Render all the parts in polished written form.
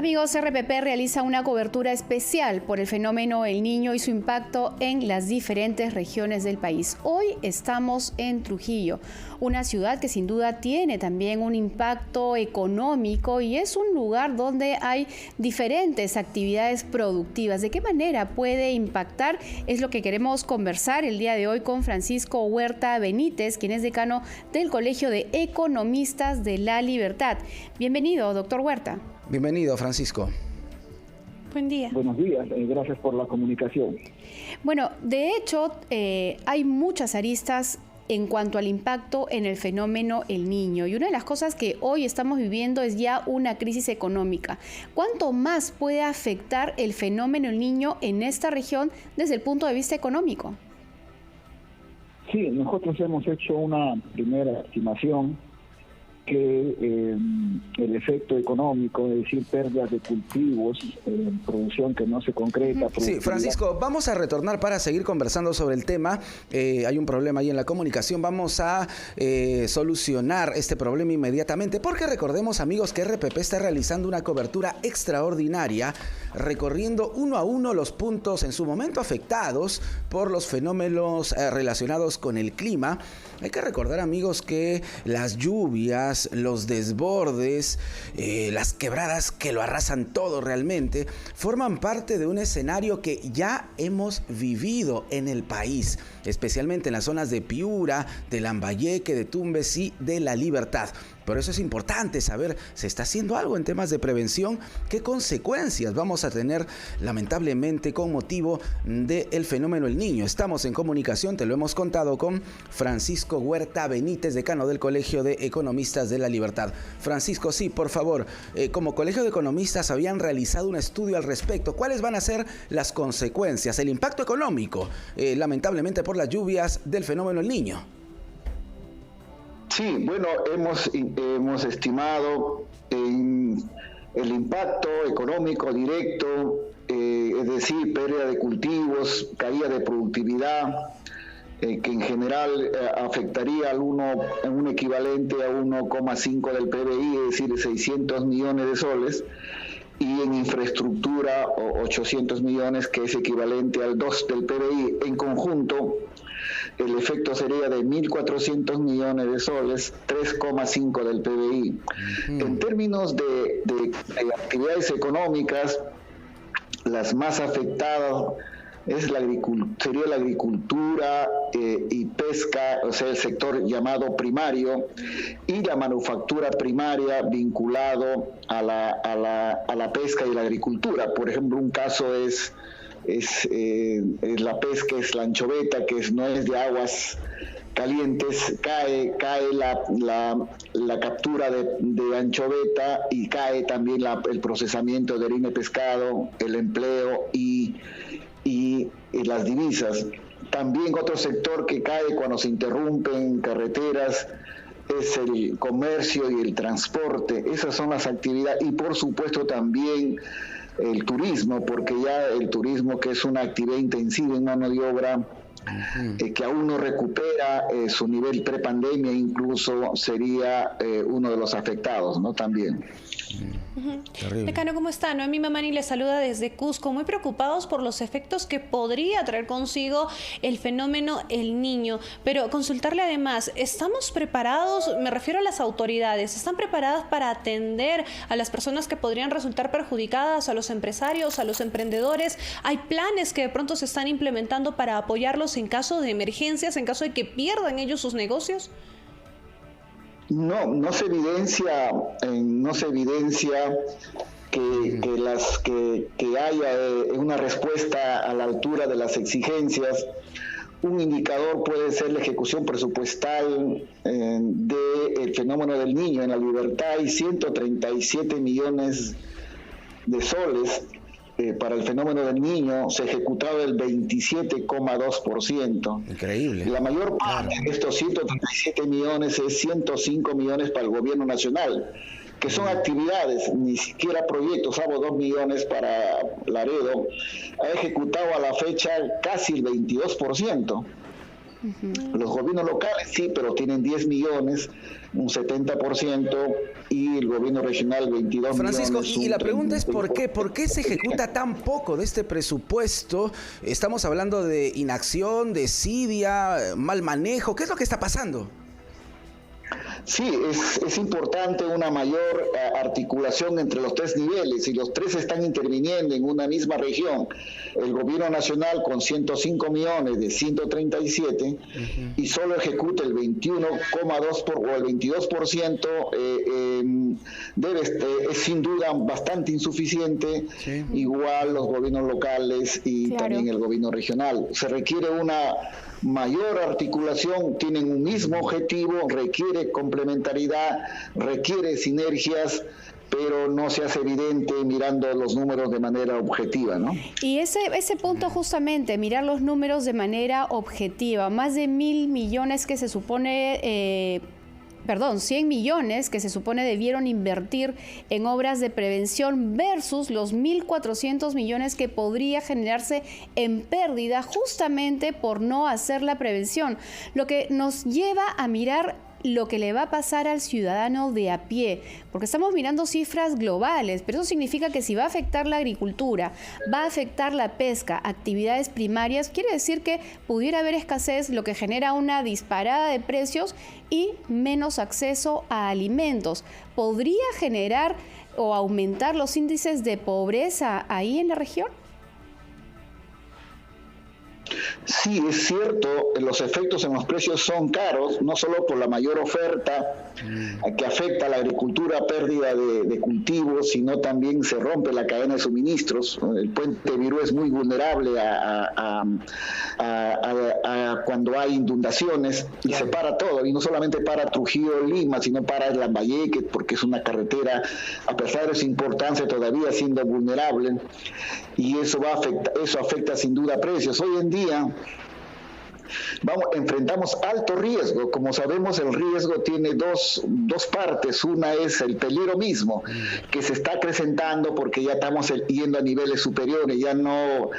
amigos, RPP realiza una cobertura especial por el fenómeno El Niño y su impacto en las diferentes regiones del país. Hoy estamos en Trujillo, una ciudad que sin duda tiene también un impacto económico y es un lugar donde hay diferentes actividades productivas. ¿De qué manera puede impactar? Es lo que queremos conversar el día de hoy con Francisco Huerta Benítez, quien es decano del Colegio de Economistas de la Libertad. Bienvenido, doctor Huerta. Bienvenido, Francisco. Buen día. Buenos días, gracias por la comunicación. Bueno, de hecho, hay muchas aristas en cuanto al impacto en el fenómeno El Niño. Y una de las cosas que hoy estamos viviendo es ya una crisis económica. ¿Cuánto más puede afectar el fenómeno El Niño en esta región desde el punto de vista económico? Sí, nosotros hemos hecho una primera estimación que el efecto económico, es decir, pérdidas de cultivos, producción que no se concreta. Sí, Francisco, vamos a retornar para seguir conversando sobre el tema. Hay un problema ahí en la comunicación. Vamos a solucionar este problema inmediatamente, porque recordemos, amigos, que RPP está realizando una cobertura extraordinaria, recorriendo uno a uno los puntos en su momento afectados por los fenómenos relacionados con el clima. Hay que recordar, amigos, que las lluvias, los desbordes, las quebradas que lo arrasan todo realmente, forman parte de un escenario que ya hemos vivido en el país, especialmente en las zonas de Piura, de Lambayeque, de Tumbes y de La Libertad. Por eso es importante saber, ¿se está haciendo algo en temas de prevención? ¿Qué consecuencias vamos a tener, lamentablemente, con motivo del fenómeno El Niño? Estamos en comunicación, te lo hemos contado, con Francisco Huerta Benítez, decano del Colegio de Economistas de la Libertad. Francisco, sí, por favor, como Colegio de Economistas habían realizado un estudio al respecto. ¿Cuáles van a ser las consecuencias, el impacto económico, lamentablemente por las lluvias del fenómeno El Niño? Sí, bueno, hemos estimado el impacto económico directo, es decir, pérdida de cultivos, caída de productividad, que en general afectaría a un equivalente a 1,5 del PBI, es decir, 600 millones de soles, y en infraestructura 800 millones, que es equivalente al 2 del PBI. En conjunto, el efecto sería de 1.400 millones de soles, 3,5 del PBI. En términos de actividades económicas, las más afectadas sería la agricultura y pesca, o sea, el sector llamado primario, y la manufactura primaria vinculado a la pesca y la agricultura. Por ejemplo, un caso es la pesca, es la anchoveta, que no es de aguas calientes, cae la captura de anchoveta, y cae también el procesamiento de harina de pescado, el empleo y las divisas. También otro sector que cae cuando se interrumpen carreteras es el comercio y el transporte. Esas son las actividades, y por supuesto también el turismo, porque ya el turismo, que es una actividad intensiva en mano de obra, que aún no recupera su nivel prepandemia, incluso sería uno de los afectados, ¿no? También. Decano, ¿cómo está? Noemí Mamani le saluda desde Cusco, muy preocupados por los efectos que podría traer consigo el fenómeno El Niño, pero consultarle además, ¿estamos preparados? Me refiero a las autoridades, ¿están preparadas para atender a las personas que podrían resultar perjudicadas, a los empresarios, a los emprendedores? ¿Hay planes que de pronto se están implementando para apoyarlos en caso de emergencias, en caso de que pierdan ellos sus negocios? No se evidencia que haya una respuesta a la altura de las exigencias. Un indicador puede ser la ejecución presupuestal del fenómeno del Niño. En La Libertad hay 137 millones de soles para el fenómeno del Niño, se ha ejecutado el 27,2%. Increíble. La mayor parte de estos 137 millones es 105 millones para el gobierno nacional, que son actividades, ni siquiera proyectos, salvo 2 millones para Laredo, ha ejecutado a la fecha casi el 22%. Los gobiernos locales sí, pero tienen 10 millones, un 70%, y el gobierno regional 22 Francisco, millones. y la pregunta es ¿por qué? ¿Por qué se ejecuta tan poco de este presupuesto? Estamos hablando de inacción, desidia, mal manejo. ¿Qué es lo que está pasando? Sí, es importante una mayor articulación entre los tres niveles, y los tres están interviniendo en una misma región. El gobierno nacional con 105 millones de 137 y solo ejecuta el 21,2 o el 22%, es sin duda bastante insuficiente. Sí. Igual los gobiernos locales y también el gobierno regional. Se requiere una mayor articulación, tienen un mismo objetivo, requiere complementariedad, requiere sinergias, pero no se hace evidente mirando los números de manera objetiva, ¿no? Y ese punto justamente, mirar los números de manera objetiva, más de 1.000 millones que se supone... 100 millones que se supone debieron invertir en obras de prevención versus los 1.400 millones que podría generarse en pérdida justamente por no hacer la prevención. Lo que nos lleva a mirar lo que le va a pasar al ciudadano de a pie, porque estamos mirando cifras globales, pero eso significa que si va a afectar la agricultura, va a afectar la pesca, actividades primarias, quiere decir que pudiera haber escasez, lo que genera una disparada de precios y menos acceso a alimentos. ¿Podría generar o aumentar los índices de pobreza ahí en la región? Sí, es cierto, los efectos en los precios son caros, no solo por la mayor oferta que afecta a la agricultura, pérdida de cultivos, sino también se rompe la cadena de suministros. El puente Virú es muy vulnerable a cuando hay inundaciones y se para todo, y no solamente para Trujillo-Lima, sino para Lambayeque, porque es una carretera, a pesar de su importancia, todavía siendo vulnerable, y eso afecta sin duda a precios. Hoy en día enfrentamos alto riesgo. Como sabemos, el riesgo tiene dos partes. Una es el peligro mismo, que se está acrecentando porque ya estamos yendo a niveles superiores, ya no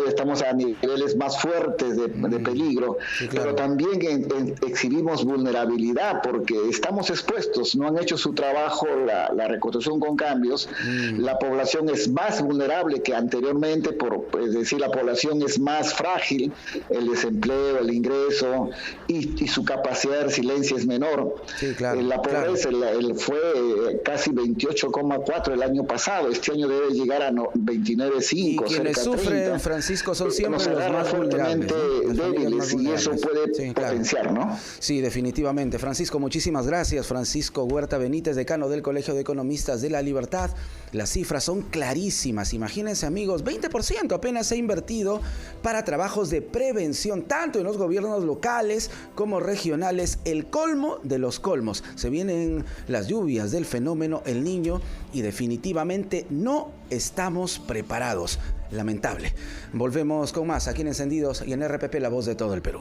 estamos a niveles más fuertes de peligro. Sí, claro. Pero también exhibimos vulnerabilidad porque estamos expuestos, no han hecho su trabajo la reconstrucción con cambios. La población es más vulnerable que anteriormente, es decir, la población es más frágil, el desempleo, el ingreso y su capacidad de resiliencia es menor. Sí, claro, la pobreza fue casi 28,4 el año pasado. Este año debe llegar a 29,5. Y quienes sufren, Francisco, son siempre los más vulnerables, ¿no? Débiles, y eso puede potenciar, ¿no? Sí, definitivamente. Francisco, muchísimas gracias. Francisco Huerta Benítez, decano del Colegio de Economistas de La Libertad. Las cifras son clarísimas. Imagínense, amigos, 20% apenas se ha invertido para trabajos de prevención, tanto en los gobiernos locales como regionales. El colmo de los colmos. Se vienen las lluvias del fenómeno El Niño y definitivamente no estamos preparados. Lamentable. Volvemos con más aquí en Encendidos y en RPP, la voz de todo el Perú.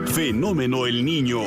Fenómeno El Niño.